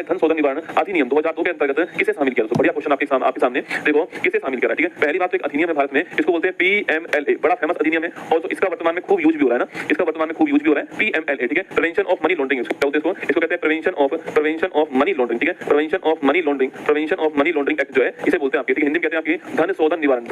धन शोधन निवारण अधिनियम 2002 के अंतर्गत किसे शामिल किया? दोस्तों बढ़िया क्वेश्चन आपके सामने देखो किसे शामिल किया, ठीक है। पहली बात तो एक अधिनियम है भारत में, इसको बोलते हैं पीएमएलए, बड़ा फेमस अधिनियम है और इसका वर्तमान में खूब यूज भी हो रहा है ना, इसका वर्तमान में खूब यूज भी हो रहा है पीएमएलए, ठीक है। प्रिवेंशन ऑफ मनी लॉन्ड्रिंग क्या बोलते हैं इसको कहते हैं प्रिवेंशन ऑफ मनी लॉन्ड्रिंग, ठीक है। Prevention of money laundering act जो है इसे बोलते हैं आपके, ठीक है। हिंदी में कहते हैं आपकी धन शोधन निवारण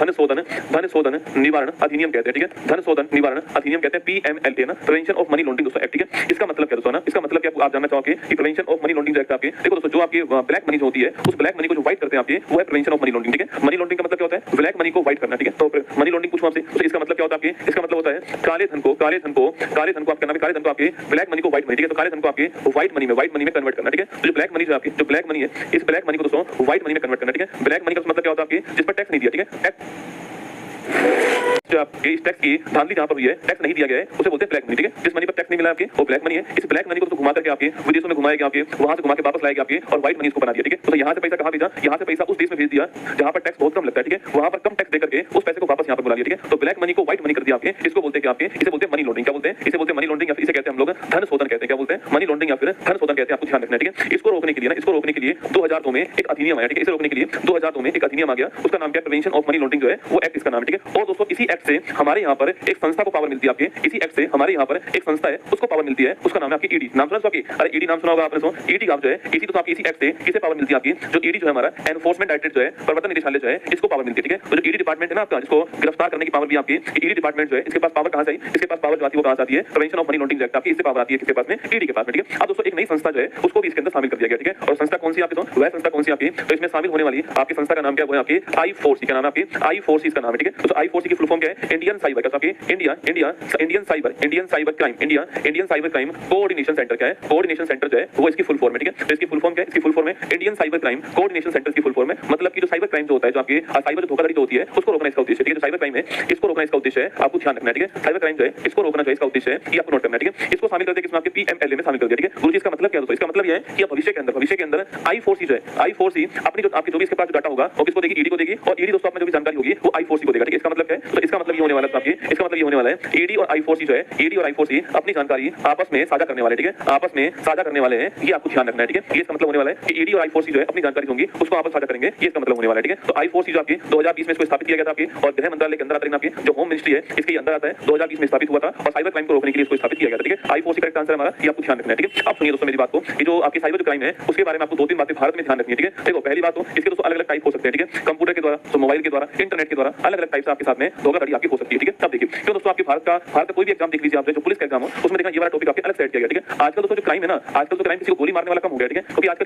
अधिनियम कहते हैं, ठीक है। धन शोधन निवारण अधिनियम कहते हैं पीएमएलए ना, प्रिवेंशन ऑफ मनी लॉन्ड्रिंग दोस्तों एक्ट, ठीक है। इसका मतलब क्या दोस्तों ना, इसका मतलब क्या आप जानना चाहोगे कि prevention of money laundering act आपके, देखो दोस्तों जो आपकी ब्लैक मनी जो होती है उस ब्लैक मनी को जो व्हाइट करते हैं आपके वो है प्रिवेंशन ऑफ मनी लॉन्ड्रिंग, ठीक है। मनी लॉन्ड्रिंग का मतलब क्या होता है? ब्लैक मनी को व्हाइट करना, ठीक है। तो मनी लॉन्ड्रिंग पूछूं आपसे तो इसका मतलब क्या होता है आपके? इसका मतलब होता है काले धन को आपके नाम काले धन को आपके ब्लैक मनी को व्हाइट मनी, ठीक है। तो काले धन को आपके व्हाइट मनी में कन्वर्ट करना, ठीक है। तो जो ब्लैक मनी जो आपकी जो ब्लैक मनी है इस ब्लैक मनी को दोस्तों व्हाइट मनी में कन्वर्ट करना, ठीक है। ब्लैक मनी का मतलब क्या होता है आपके? जिस पर टैक्स नहीं दिया, ठीक है। आपके इस टैक्स की धांधली जहां पर हुई है, टैक्स नहीं दिया गया है, उसे बोलते हैं ब्लैक मनी, ठीक है। जिस मनी पर टैक्स नहीं मिला आपके वो ब्लैक मनी है। इस ब्लैक मनी को तो घुमा करके आपके विदेशों में घुमाएगा आपके, वहां से घुमा के वापस लाएगा आपके और व्हाइट मनी इसको बना दिया, ठीक है। तो यहां से पैसा कहां भेजा? यहां से पैसा उस देश में भेज दिया जहां पर टैक्स बहुत कम लगता है, ठीक है। वहां पर कम टैक्स देकर के उस पैसे को वापस यहां पर बुला लिया, ठीक है। तो ब्लैक मनी को व्हाइट मनी कर दिया आपके, इसको बोलते हैं आपके, इसे बोलते हैं मनी लॉन्ड्रिंग। क्या बोलते हैं? इसे बोलते हैं मनी लॉन्ड्रिंग या फिर इसे कहते हैं हम लोग धन शोधन कहते हैं। क्या बोलते हैं? मनी लॉन्ड्रिंग या फिर धन शोधन कहते हैं, आपको ध्यान रखना है, ठीक है। इसको रोकने के लिए ना, इसको रोकने के लिए 2002 में एक अधिनियम आया, ठीक है। इसे रोकने के लिए 2002 में एक अधिनियम आ गया, उसका नाम क्या है? प्रिवेंशन ऑफ मनी लॉन्ड्रिंग जो है वो एक्ट इसका नाम है, ठीक है। और दोस्तों इसी एक्ट से हमारे यहाँ पर एक संस्था को पावर मिलती है आपके, इसी एक्ट से हमारे यहाँ पर एक संस्था है उसको पावर मिलती है, उसका नाम है आपकी ईडी। नाम सुना आपकी? अरे ईडी नाम सुना होगा आपने, ईडी का जो है इसी तो आपकी इसी एक्ट से किसे पावर मिलती है आपकी? जो ईडी जो है हमारा एनफोर्समेंट डायरेक्टरेट जो है, प्रवर्तन निदेशालय जो है, इसको पावर मिलती है, ठीक है। तो जो ईडी डिपार्टमेंट है ना आपका, जिसको गिरफ्तार करने की पावर भी आपकी ईडी डिपार्टमेंट जो है, इसके पास पावर कहां से आई? इसके पास पावर जो आती है वो कहां से आती है? Prevention of money laundering act आपकी इससे पावर आती है किसके पास में? ईडी के पास में, ठीक है। अब दोस्तों एक नई संस्था जो है उसको भी इसके अंदर शामिल कर दिया गया, ठीक है। और संस्था कौन सी आपकी? तो वह संस्था कौन सी आपकी? तो इसमें शामिल होने वाली आपकी संस्था का नाम क्या है? वो है आपकी I4C, क्या नाम है आपकी? I4C इसका नाम है, ठीक है। तो I4C की फुल फॉर्म क्या है? इंडियन साइबर, क्या आपकी? Indian cyber crime coordination centre, क्या है? कोऑर्डिनेशन सेंटर जो है वो इसकी फुल फॉर्म है, ठीक है। तो इसकी फुल फॉर्म क्या है? इसकी फुल फॉर्म है Indian cyber crime coordination centre की फुल फॉर्म है। मतलब कि जो साइबर क्राइम जो होता है, जो आपकी साइबर धोखाधड़ी जो होती है उसको रोकना इसका उद्देश्य है, ठीक है। जो साइबर क्राइम है इसको रोकना इसका उद्देश्य है, आपको ध्यान रखना है, ठीक है। साइबर क्राइम जो है इसको रोकना जो है इसका उद्देश्य है, ये आपको नोट करना है, ठीक है। इसको शामिल करते हैं किसमें? आपके पीएमएलए में शामिल कर दिया, ठीक है। गुरुजी इसका मतलब क्या है दोस्तों? इसका मतलब ये है कि भविष्य के अंदर I4C जो है, I4C अपनी जो आपकी जो भी इसके पास जो डाटा होगा वो किसको देगी? ईडी को देगी। और ईडी दोस्तों आपको जो भी जानकारी होगी वो I4C को देगा, ठीक है। इसका मतलब क्या है? तो इसका मतलब ये होने वाला है आपकी, इसका मतलब ये होने वाला है ईडी और I4C जो है, ईडी और I4C अपनी जानकारी आपस में साझा करने वाले, ठीक है। आपस में साझा करने वाले हैं, ये आपको ध्यान रखना है, ठीक है। ये इसका मतलब होने वाला है कि ईडी और I4C जो है अपनी जानकारी होंगी उसको आपस साझा करेंगे, ये इसका मतलब होने वाला है, ठीक है। तो I4C जो आपकी 2020 में इसको स्थापित किया गया था आपकी, और गृह मंत्रालय के अंदर आता है आपकी, जो होम मिनिस्ट्री है इसके अंदर आता है, 2020 में स्थापित हुआ था और साइबर क्राइम को रोकने के लिए इसको स्थापित किया गया था, ठीक है। I4C करेक्ट आंसर हमारा, ये आपको ध्यान रखना है, ठीक है। अब सुनिए दोस्तों मेरी बात को, ये जो आपकी साइबर क्राइम है उसके बारे में आपको 2-3 बातें भारत में ध्यान रखनी है, ठीक है। देखो पहली बात तो इसके दोस्तों अलग-अलग टाइप हो सकते हैं, ठीक है। कंप्यूटर के द्वारा, तो मोबाइल के द्वारा, इंटरनेट के द्वारा अलग-अलग टाइप से आपके साथ में धोखाधड़ी आपकी हो सकती है, ठीक है। तब देखिए क्यों दोस्तों आपके भारत का कोई भी एग्जाम देख लीजिए आप, जो पुलिस का एग्जाम हो उसमें देखना ये वाला टॉपिक आपके अलग सेट किया गया, ठीक है। आजकल दोस्तों जो क्राइम है ना, आजकल तो क्राइम किसी को गोली मारने वाला कम हो गया, ठीक है। क्योंकि आजकल